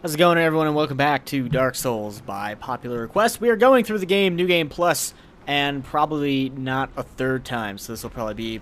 How's it going, everyone, and welcome back to Dark Souls by popular request. We are going through the game, New Game Plus, and probably not a third time, so this will probably be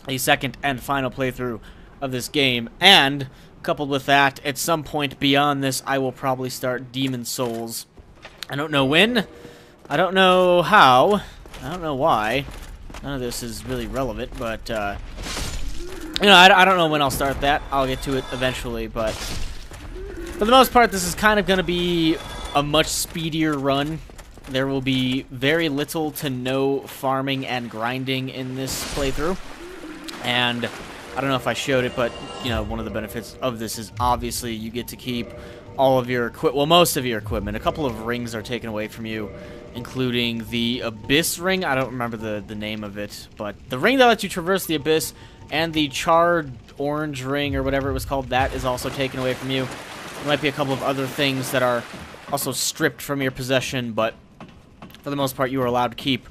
a second and final playthrough of this game. And, coupled with that, at some point beyond this, I will probably start Demon Souls. I don't know when, I don't know how, I don't know why. None of this is really relevant, but, you know, I don't know when I'll start that. I'll get to it eventually, but for the most part, this is kind of going to be a much speedier run. There will be very little to no farming and grinding in this playthrough. And I don't know if I showed it, but, you know, one of the benefits of this is obviously you get to keep all of your well, most of your equipment. A couple of rings are taken away from you, including the Abyss ring. I don't remember the name of it, but the ring that lets you traverse the Abyss and the charred orange ring or whatever it was called, that is also taken away from you. There might be a couple of other things that are also stripped from your possession, but for the most part, you are allowed to keep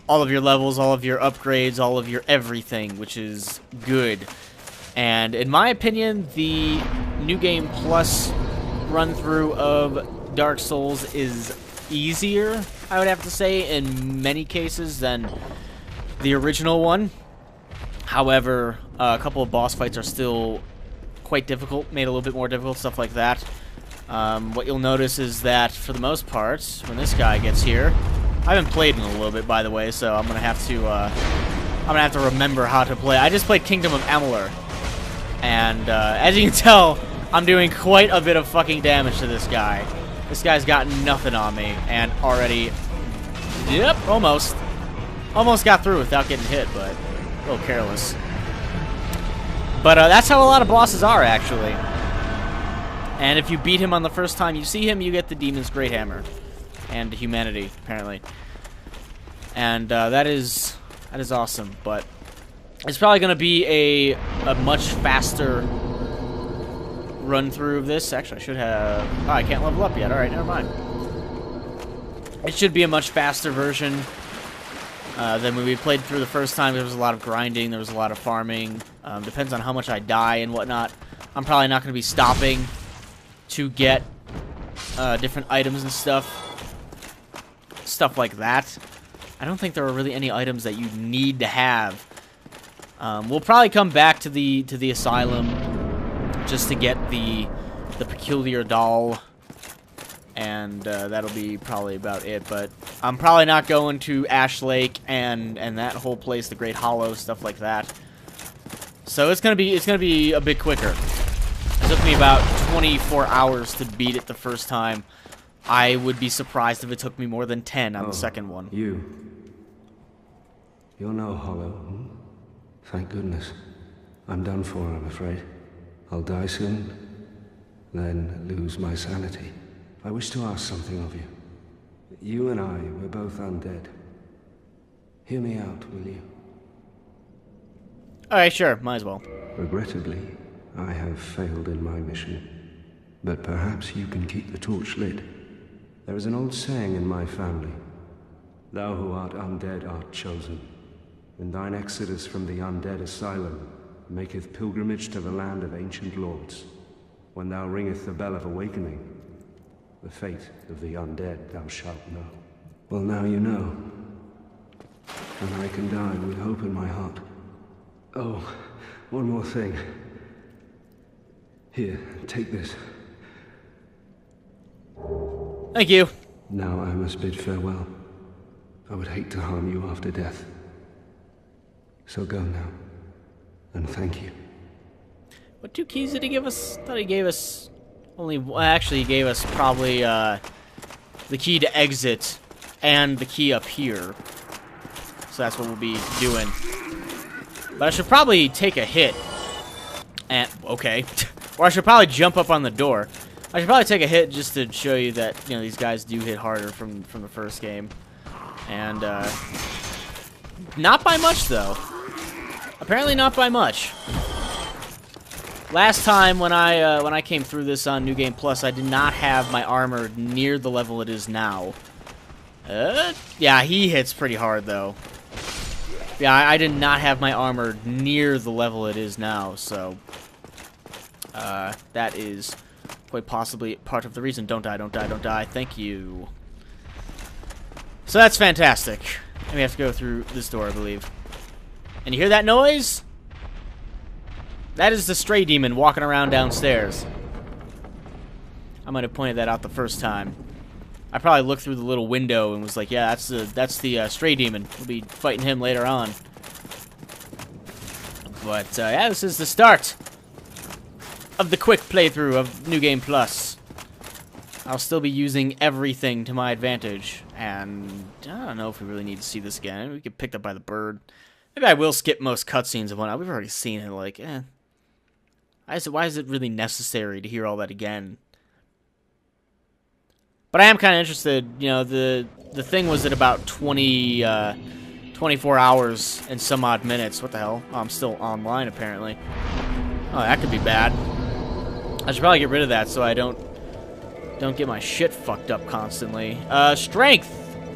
all of your levels, all of your upgrades, all of your everything, which is good. And in my opinion, the New Game Plus run-through of Dark Souls is easier, I would have to say, in many cases than the original one. However, a couple of boss fights are still quite difficult, made a little bit more difficult, stuff like that. What you'll notice is that, for the most part, when this guy gets here, I haven't played in a little bit, by the way, so I'm gonna have to remember how to play. I just played Kingdom of Amalur, and as you can tell, I'm doing quite a bit of fucking damage to this guy. This guy's got nothing on me, and already, yep, almost got through without getting hit, but a little careless. But that's how a lot of bosses are, actually. And if you beat him on the first time you see him, you get the Demon's Great Hammer. And humanity, apparently. And that is awesome. But it's probably going to be a much faster run-through of this. Actually, I should have... Oh, I can't level up yet. Alright, never mind. It should be a much faster version than when we played through the first time. There was a lot of grinding, there was a lot of farming. Depends on how much I die and whatnot. I'm probably not going to be stopping to get different items and stuff like that. I don't think there are really any items that you need to have. We'll probably come back to the asylum just to get the peculiar doll. And that'll be probably about it, but I'm probably not going to Ash Lake and that whole place, the Great Hollow, stuff like that. So it's gonna be a bit quicker. It took me about 24 hours to beat it the first time. I would be surprised if it took me more than 10 on the second one. You're no Hollow. Hmm? Thank goodness. I'm done for, I'm afraid. I'll die soon, then lose my sanity. I wish to ask something of you. You and I, we're both undead. Hear me out, will you? Alright, sure. Might as well. Regrettably, I have failed in my mission. But perhaps you can keep the torch lit. There is an old saying in my family. Thou who art undead art chosen. And thine exodus from the undead asylum maketh pilgrimage to the land of ancient lords. When thou ringeth the bell of awakening, the fate of the undead thou shalt know. Well, now you know. And I can die with hope in my heart. Oh, one more thing. Here, take this. Thank you. Now I must bid farewell. I would hate to harm you after death. So go now. And thank you. What 2 keys did he give us? I thought he gave us only... Well, actually, he gave us probably the key to exit and the key up here. So that's what we'll be doing. But I should probably take a hit. And okay. Or I should probably jump up on the door. I should probably take a hit just to show you that, you know, these guys do hit harder from the first game. And not by much, though. Apparently not by much. Last time when I came through this on New Game Plus, I did not have my armor near the level it is now. Yeah, he hits pretty hard, though. Yeah, I did not have my armor near the level it is now, so that is Quite possibly part of the reason. Don't die, don't die, don't die. Thank you. So that's fantastic. And we have to go through this door, I believe. And you hear that noise? That is the stray demon walking around downstairs. I might have pointed that out the first time. I probably looked through the little window and was like, yeah, that's the stray demon. We'll be fighting him later on. But, yeah, this is the start of the quick playthrough of New Game Plus. I'll still be using everything to my advantage. And I don't know if we really need to see this again. We get picked up by the bird. Maybe I will skip most cutscenes and whatnot. We've already seen it, like, why is it really necessary to hear all that again? But I am kind of interested, you know, the thing was at about 24 hours and some odd minutes. What the hell? Oh, I'm still online, apparently. Oh, that could be bad. I should probably get rid of that so I don't get my shit fucked up constantly. Strength!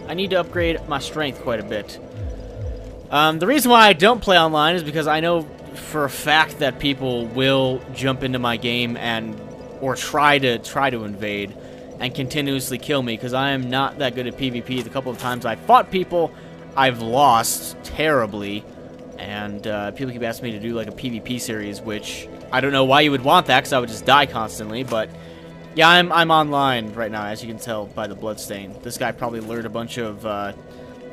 I need to upgrade my strength quite a bit. The reason why I don't play online is because I know for a fact that people will jump into my game or try to invade and continuously kill me, because I am not that good at PvP. The couple of times I fought people, I've lost terribly, and people keep asking me to do like a PvP series, which I don't know why you would want that, because I would just die constantly. But yeah, I'm online right now, as you can tell by the bloodstain. This guy probably lured a bunch of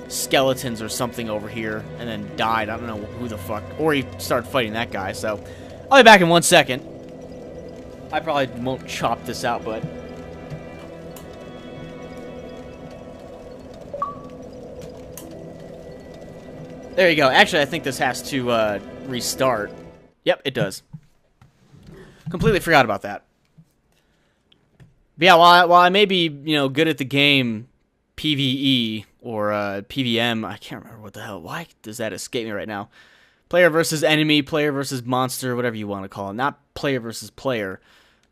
skeletons or something over here and then died. I don't know who the fuck, or he started fighting that guy. So I'll be back in 1 second. I probably won't chop this out, but there you go. Actually, I think this has to restart. Yep, it does. Completely forgot about that. But yeah, while I may be, you know, good at the game PvE or PvM, I can't remember what the hell. Why does that escape me right now? Player versus enemy, player versus monster, whatever you want to call it. Not player versus player.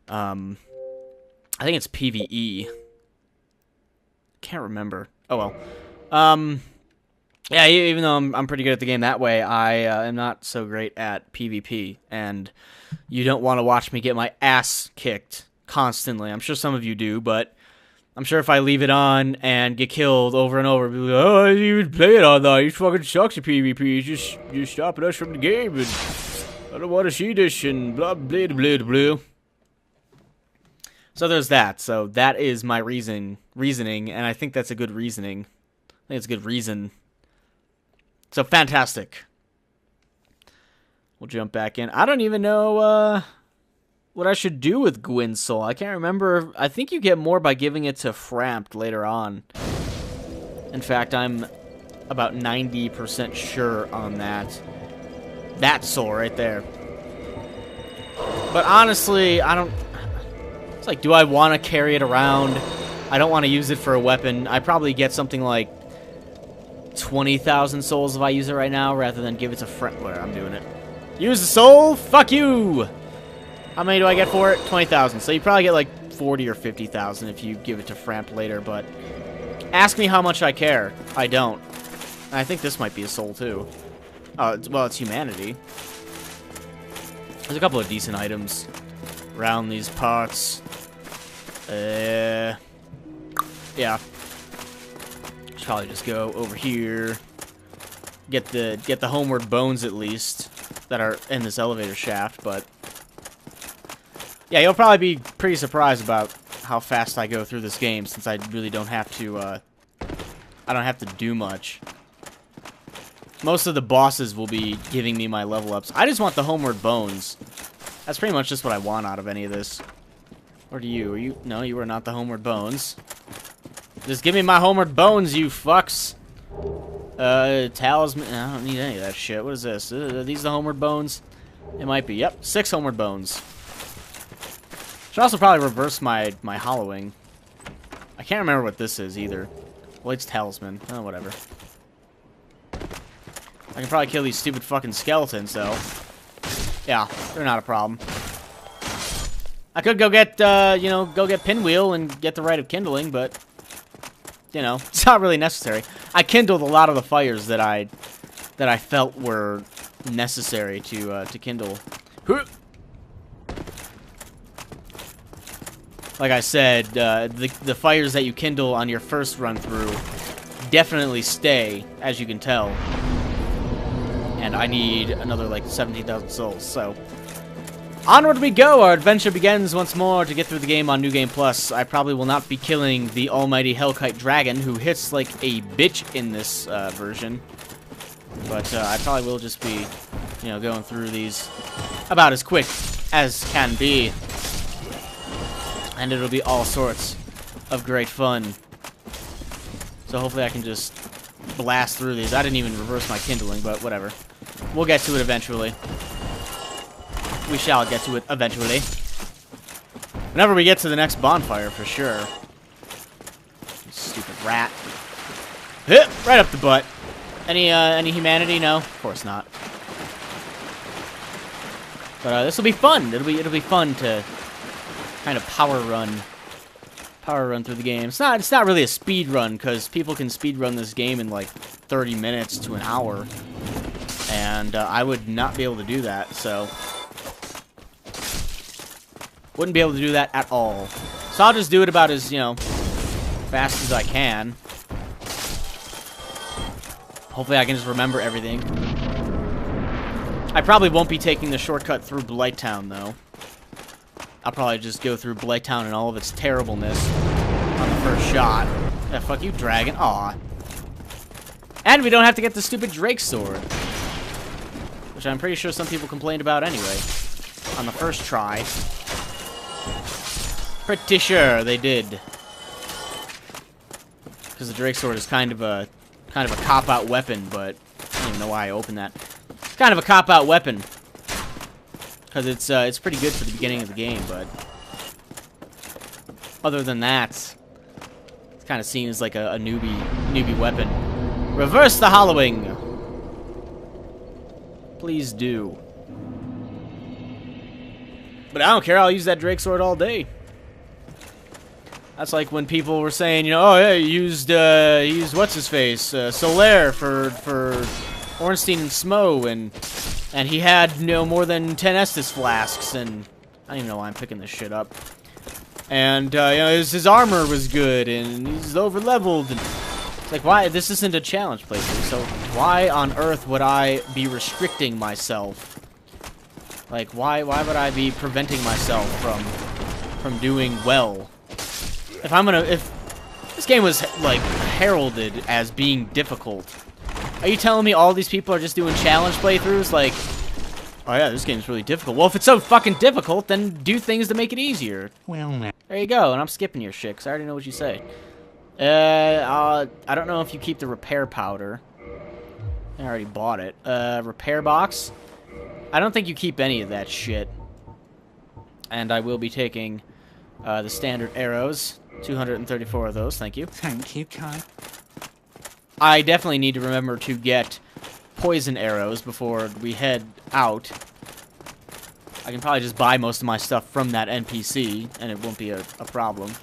I think it's PvE. Can't remember. Oh well. Yeah, even though I'm pretty good at the game that way, I am not so great at PvP, and you don't want to watch me get my ass kicked constantly. I'm sure some of you do, but I'm sure if I leave it on and get killed over and over, people be like, oh, I didn't even play it on that. You fucking sucks at PvP. You're stopping us from the game, and I don't want to see this, and blah, blah, blah, blah. So there's that. So that is my reasoning, and I think that's a good reasoning. I think it's a good reason. So, fantastic. We'll jump back in. I don't even know what I should do with Gwyn's soul. I can't remember. I think you get more by giving it to Frampt later on. In fact, I'm about 90% sure on that. That soul right there. But honestly, I don't... It's like, do I want to carry it around? I don't want to use it for a weapon. I probably get something like 20,000 souls if I use it right now, rather than give it to Frampt. Where I'm doing it. Use the soul? Fuck you! How many do I get for it? 20,000. So you probably get like 40 or 50,000 if you give it to Frampt later, but ask me how much I care. I don't. And I think this might be a soul too. Oh, well, it's humanity. There's a couple of decent items around these parts. Yeah. Should probably just go over here. Get the homeward bones at least that are in this elevator shaft, but yeah, you'll probably be pretty surprised about how fast I go through this game, since I really don't have to I don't have to do much. Most of the bosses will be giving me my level ups. I just want the homeward bones. That's pretty much just what I want out of any of this. Or do you? Are you? No, you are not the homeward bones. Just give me my homeward bones, you fucks. Talisman. I don't need any of that shit. What is this? Are these the homeward bones? It might be. Yep, 6 homeward bones. Should also probably reverse my hollowing. I can't remember what this is either. Well, it's talisman. Oh, whatever. I can probably kill these stupid fucking skeletons, though. Yeah, they're not a problem. I could go get, you know, go get Pinwheel and get the Rite of Kindling, but, you know, it's not really necessary. I kindled a lot of the fires that I felt were necessary to kindle. like I said, the fires that you kindle on your first run through definitely stay, as you can tell. And I need another, like, 17,000 souls, so... Onward we go! Our adventure begins once more to get through the game on New Game Plus. I probably will not be killing the almighty Hellkite Dragon, who hits like a bitch in this version. But I probably will just be, you know, going through these about as quick as can be. And it'll be all sorts of great fun. So hopefully I can just blast through these. I didn't even reverse my kindling, but whatever. We'll get to it eventually. We shall get to it eventually. Whenever we get to the next bonfire, for sure. Stupid rat. Right up the butt. Any humanity? No, of course not. But this will be fun. It'll be fun to kind of power run through the game. It's not really a speed run, because people can speed run this game in like 30 minutes to an hour, and I would not be able to do that. So. Wouldn't be able to do that at all. So I'll just do it about as, you know, fast as I can. Hopefully I can just remember everything. I probably won't be taking the shortcut through Blighttown, though. I'll probably just go through Blighttown and all of its terribleness on the first shot. Yeah, fuck you, dragon. Aw. And we don't have to get the stupid Drake sword. Which I'm pretty sure some people complained about anyway. On the first try. Pretty sure they did. Because the Drake sword is kind of a cop-out weapon, but I don't even know why I opened that. It's kind of a cop-out weapon. Because it's pretty good for the beginning of the game, but other than that, it's kind of seen as like a newbie weapon. Reverse the hollowing. Please do. But I don't care. I'll use that Drake sword all day. That's like when people were saying, you know, oh yeah, he used what's his face, Solaire for Ornstein and Smo, and he had, you know, more than 10 Estus flasks, and I don't even know why I'm picking this shit up. And you know, his armor was good, and he's over leveled. And it's like, why? This isn't a challenge playthrough, so why on earth would I be restricting myself? Like, why would I be preventing myself from doing well? If this game was, like, heralded as being difficult, are you telling me all these people are just doing challenge playthroughs? Like, oh yeah, this game's really difficult. Well, if it's so fucking difficult, then do things to make it easier. Well, there you go, and I'm skipping your shit, 'cause I already know what you say. I don't know if you keep the repair powder. I already bought it. Repair box? I don't think you keep any of that shit. And I will be taking the standard arrows. 234 of those, thank you. Thank you, Kai. I definitely need to remember to get poison arrows before we head out. I can probably just buy most of my stuff from that NPC, and it won't be a problem.